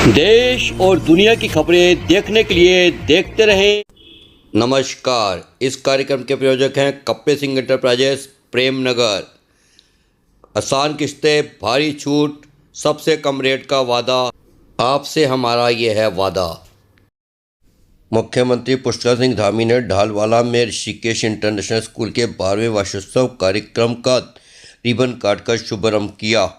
देश और दुनिया की खबरें देखने के लिए देखते रहें। नमस्कार, इस कार्यक्रम के प्रायोजक हैं कप्पे सिंह एंटरप्राइजेस प्रेमनगर। आसान किस्तें, भारी छूट, सबसे कम रेट का वादा, आपसे हमारा ये है वादा। मुख्यमंत्री पुष्कर सिंह धामी ने ढालवाला में ऋषिकेश इंटरनेशनल स्कूल के 12वें वार्षिकोत्सव कार्यक्रम का रिबन काटकर शुभारंभ किया।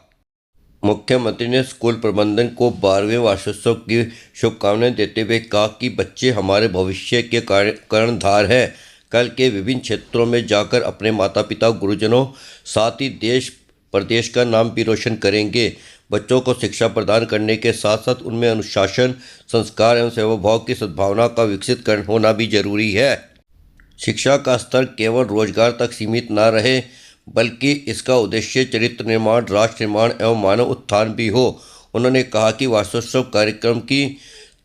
मुख्यमंत्री ने स्कूल प्रबंधन को 12वें वार्षिकोत्सव की शुभकामनाएं देते हुए कहा कि बच्चे हमारे भविष्य के कर्णधार हैं। कल के विभिन्न क्षेत्रों में जाकर अपने माता पिता, गुरुजनों, साथ ही देश प्रदेश का नाम भी रोशन करेंगे। बच्चों को शिक्षा प्रदान करने के साथ साथ उनमें अनुशासन, संस्कार एवं सेवाभाव की सद्भावना का विकसित होना भी जरूरी है। शिक्षा का स्तर केवल रोजगार तक सीमित न रहे, बल्कि इसका उद्देश्य चरित्र निर्माण, राष्ट्र निर्माण एवं मानव उत्थान भी हो। उन्होंने कहा कि वार्षिकोत्सव कार्यक्रम की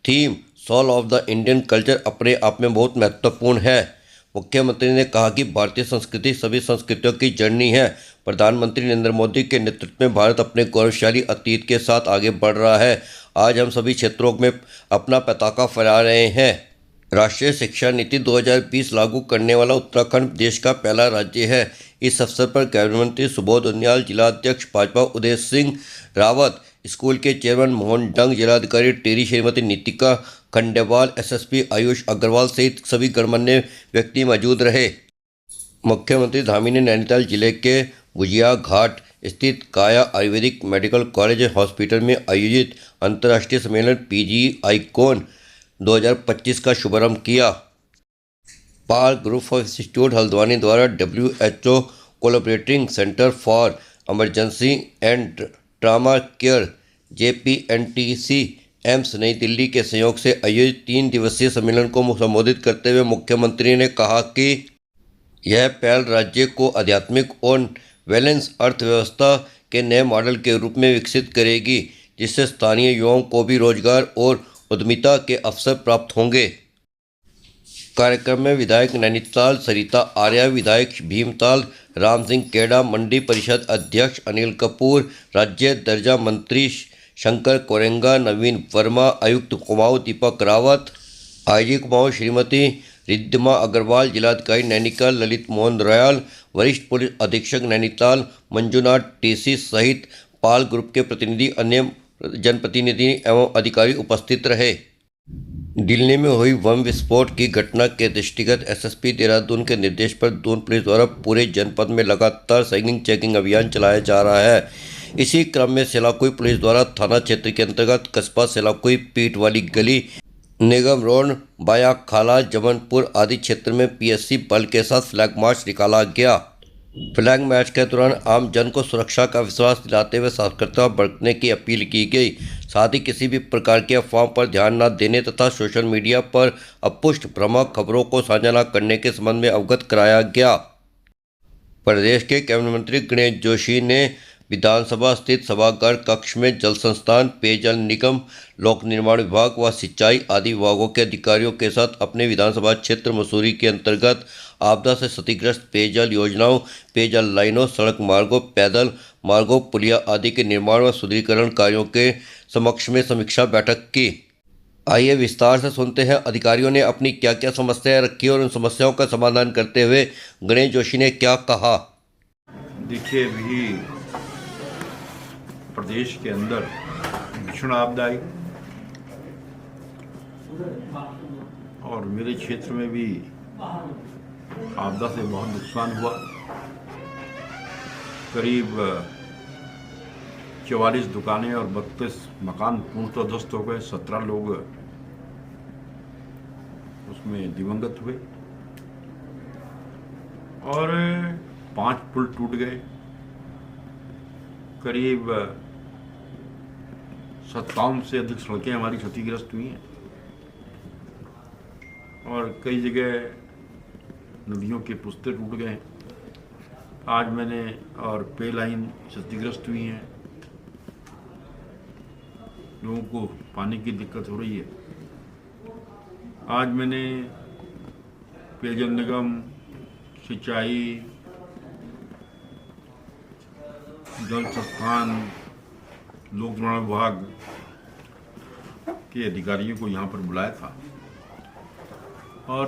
theme soul of the Indian culture अपने आप में बहुत महत्वपूर्ण है। मुख्यमंत्री ने कहा कि भारतीय संस्कृति सभी संस्कृतियों की जननी है। प्रधानमंत्री नरेंद्र मोदी के नेतृत्व में भारत अपने गौरवशाली अतीत के साथ आगे बढ़ रहा है। आज हम सभी क्षेत्रों में अपना पताका फहरा रहे हैं। राष्ट्रीय शिक्षा नीति 2020 लागू करने वाला उत्तराखंड देश का पहला राज्य है। इस अवसर पर कैबिनेट मंत्री सुबोध उनियाल, जिलाध्यक्ष भाजपा उदय सिंह रावत, स्कूल के चेयरमैन मोहन डंग, जिलाधिकारी टेरी श्रीमती नीतिका खंडेवाल, एसएसपी आयुष अग्रवाल सहित सभी गणमान्य व्यक्ति मौजूद रहे। मुख्यमंत्री धामी ने नैनीताल जिले के गुजिया घाट स्थित काया Ayurvedic medical college and hospital में आयोजित अंतर्राष्ट्रीय सम्मेलन पीजी आइकॉन 2025 का शुभारंभ किया। पाल ग्रुप ऑफ इंस्टीट्यूट हल्द्वानी द्वारा WHO collaborating centre for emergency and trauma care JPNTC AIIMS नई दिल्ली के सहयोग से आयोजित 3 दिवसीय सम्मेलन को संबोधित करते हुए मुख्यमंत्री ने कहा कि यह पहल राज्य को आध्यात्मिक और वेलेंस अर्थव्यवस्था के नए मॉडल के रूप में विकसित करेगी, जिससे स्थानीय युवाओं को भी रोजगार और उद्यमिता के अवसर प्राप्त होंगे। कार्यक्रम में विधायक नैनीताल सरिता आर्या, विधायक भीमताल राम सिंह केड़ा, मंडी परिषद अध्यक्ष अनिल कपूर, राज्य दर्जा मंत्री शंकर कोरेंगा, नवीन वर्मा, आयुक्त कुमाऊं दीपक रावत, आईजी कुमाऊं श्रीमती रिद्धिमा अग्रवाल, जिलाधिकारी नैनीताल ललित मोहन दयाल, वरिष्ठ पुलिस अधीक्षक नैनीताल मंजुनाथ TC सहित पाल ग्रुप के प्रतिनिधि, अन्य जनप्रतिनिधि एवं अधिकारी उपस्थित रहे। दिल्ली में हुई बम विस्फोट की घटना के दृष्टिगत SSP देहरादून के निर्देश पर दून पुलिस द्वारा पूरे जनपद में लगातार सैगिंग चेकिंग अभियान चलाया जा रहा है। इसी क्रम में सेलाकुई पुलिस द्वारा थाना क्षेत्र के अंतर्गत कस्बा सेलाकुई, पीठ वाली गली, निगम रोड, बाया खाला, जमनपुर आदि क्षेत्र में PSC बल के साथ फ्लैग मार्च निकाला गया। फ्लैग मार्च के दौरान आम जन को सुरक्षा का विश्वास दिलाते हुए सतर्कता बरतने की अपील की गई। साथ ही किसी भी प्रकार की अफवाहों पर ध्यान न देने तथा सोशल मीडिया पर अपुष्ट भ्रामक खबरों को साझा न करने के संबंध में अवगत कराया गया। प्रदेश के कैबिनेट मंत्री गणेश जोशी ने विधानसभा स्थित सभागार कक्ष में जल संस्थान, पेयजल निगम, लोक निर्माण विभाग व सिंचाई आदि विभागों के अधिकारियों के साथ अपने विधानसभा क्षेत्र मसूरी के अंतर्गत आपदा से क्षतिग्रस्त पेयजल योजनाओं, पेयजल लाइनों, सड़क मार्गों, पैदल मार्गों, पुलिया आदि के निर्माण व सुदृढ़ीकरण कार्यों के समक्ष में समीक्षा बैठक की। आइए विस्तार से सुनते हैं अधिकारियों ने अपनी क्या क्या समस्याएं रखी और उन समस्याओं का समाधान करते हुए गणेश जोशी ने क्या कहा। देखिए, अभी प्रदेश के अंदर भीषण आपदा आई और मेरे क्षेत्र में भी आपदा से बहुत नुकसान हुआ। करीब 44 दुकानें और 32 मकान पूर्णतः ध्वस्त हो गए। 17 लोग उसमें दिवंगत हुए और 5 पुल टूट गए। करीब 57 से अधिक सड़कें हमारी क्षतिग्रस्त हुई हैं और कई जगह नदियों के पुस्ते टूट गए हैं। आज मैंने और पे लाइन क्षतिग्रस्त हुई हैं, लोगों को पानी की दिक्कत हो रही है। आज मैंने पेयजल निगम, सिंचाई, जल संस्थान, लोक निर्माण विभाग के अधिकारियों को यहाँ पर बुलाया था और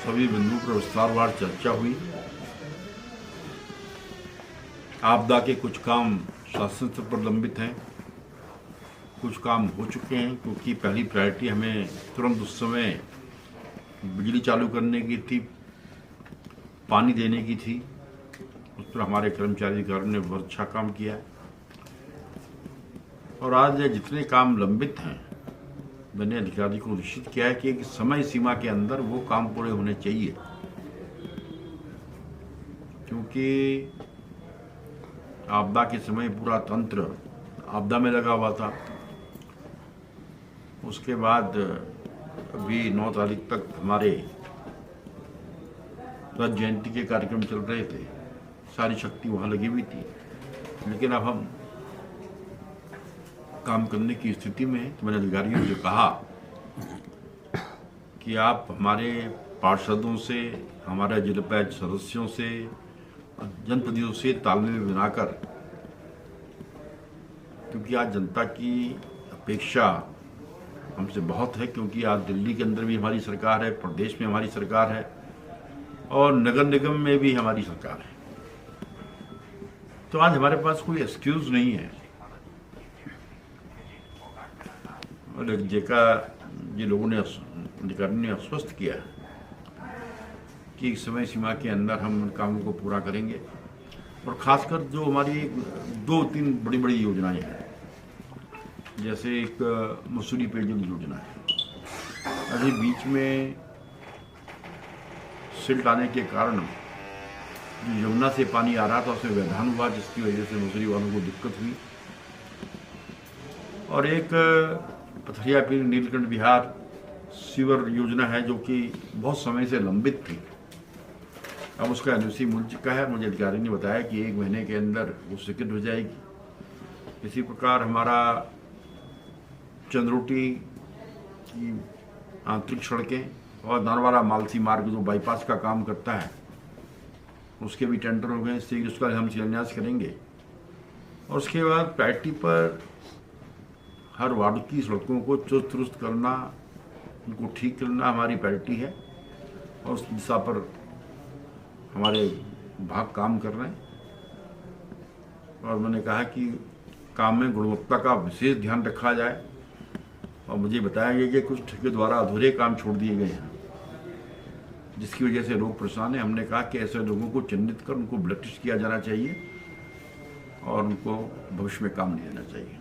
सभी बिंदुओं पर विस्तारवार चर्चा हुई। आपदा के कुछ काम शासन स्तर पर लंबित हैं, कुछ काम हो चुके हैं, क्योंकि पहली प्रायोरिटी हमें तुरंत उस समय बिजली चालू करने की थी, पानी देने की थी। उस पर हमारे कर्मचारी अधिकारियों ने बहुत अच्छा काम किया और आज जितने काम लंबित हैं मैंने अधिकारी को निश्चित किया है कि एक समय सीमा के अंदर वो काम पूरे होने चाहिए, क्योंकि आपदा के समय पूरा तंत्र आपदा में लगा हुआ था। उसके बाद अभी 9 तारीख तक हमारे रथ जयंती के कार्यक्रम चल रहे थे, सारी शक्ति वहाँ लगी हुई थी, लेकिन अब हम काम करने की स्थिति में हैं। तो मैंने अधिकारियों से कहा कि आप हमारे पार्षदों से, हमारे जिला पंचायत सदस्यों से, जनप्रतिनिधियों से तालमेल बनाकर, क्योंकि आज जनता की अपेक्षा हमसे बहुत है, क्योंकि आज दिल्ली के अंदर भी हमारी सरकार है, प्रदेश में हमारी सरकार है और नगर निगम में भी हमारी सरकार है। तो आज हमारे पास कोई एक्सक्यूज नहीं है। और ये लोगों ने, अधिकारियों ने आश्वस्त किया कि एक समय सीमा के अंदर हम उन कामों को पूरा करेंगे। और खासकर जो हमारी 2-3 बड़ी बड़ी योजनाएं हैं, जैसे एक मसूरी पेयजल योजना है। अभी बीच में सिल्ट आने के कारण जो यमुना से पानी आ रहा था उसमें व्यवधान हुआ, जिसकी वजह से मसूरी वालों को दिक्कत हुई। और एक पथरिया पीर नीलकंठ बिहार सीवर योजना है, जो कि बहुत समय से लंबित थी। अब उसका एनओसी मिल चुका है। मुझे अधिकारी ने बताया कि 1 महीने के अंदर वो स्वीकृत हो जाएगी। इसी प्रकार हमारा चंद्रोटी की आंतरिक सड़कें और नारवाड़ा मालसी मार्ग जो बाईपास का काम करता है, उसके भी टेंडर हो गए, शीघ्र उसका हम शिलान्यास करेंगे। और उसके बाद प्रायोरिटी पर हर वार्ड की सड़कों को चुस्त दुरुस्त करना, उनको ठीक करना हमारी प्रायोरिटी है और उस दिशा पर हमारे विभाग काम कर रहे हैं। और मैंने कहा कि काम में गुणवत्ता का विशेष ध्यान रखा जाए। और मुझे बताया गया कि कुछ ठेके द्वारा अधूरे काम छोड़ दिए गए हैं, जिसकी वजह से लोग परेशान हैं। हमने कहा कि ऐसे लोगों को चिन्हित कर उनको ब्लैकलिस्ट किया जाना चाहिए और उनको भविष्य में काम नहीं देना चाहिए।